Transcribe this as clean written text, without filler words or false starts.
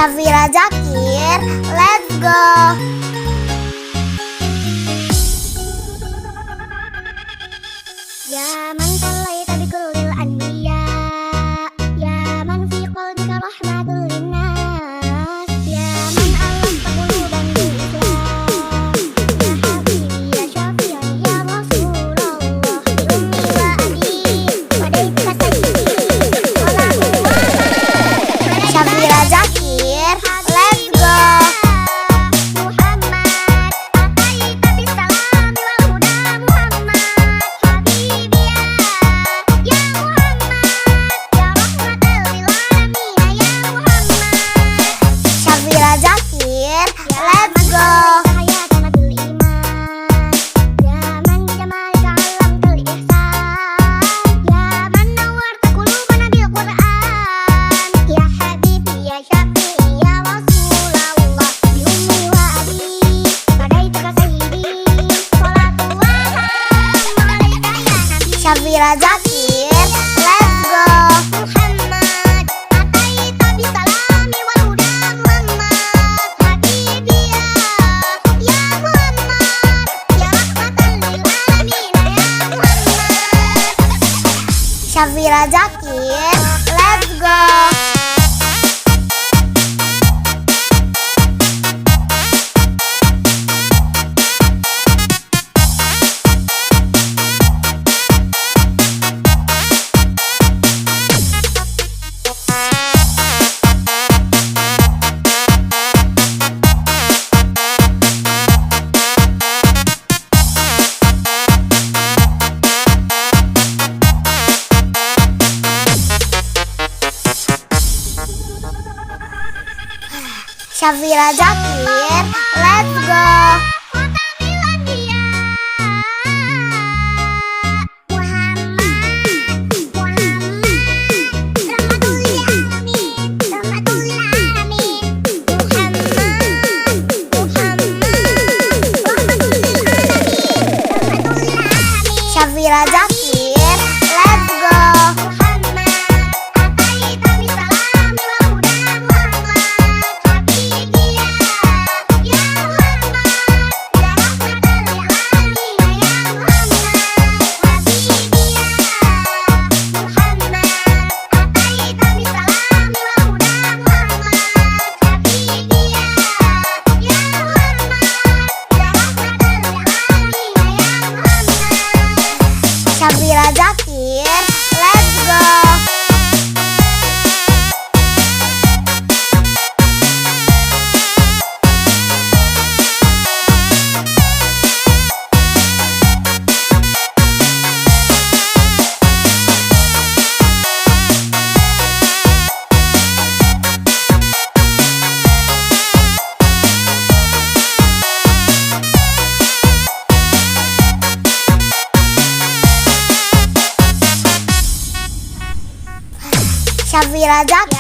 Syafira Zakir, let's go. Ya man sallaita bi kullil anbiya, ya man fi qalbika rahmatul linnas, ya man allafta quluban bil Islam, ya habibi ya syafi'i ya Rasulullah, bi ummi wa abi wa daika sayyidi, Syafira Zakir, let's go. Syafira Zakir, let's go. Syafira Zakir, let's go. Syafira Zakir, let's go. Syafira Zakir, let's go. Syafira Zakir, let's go. Syafira Zakir, let's go. Syafira Zakir.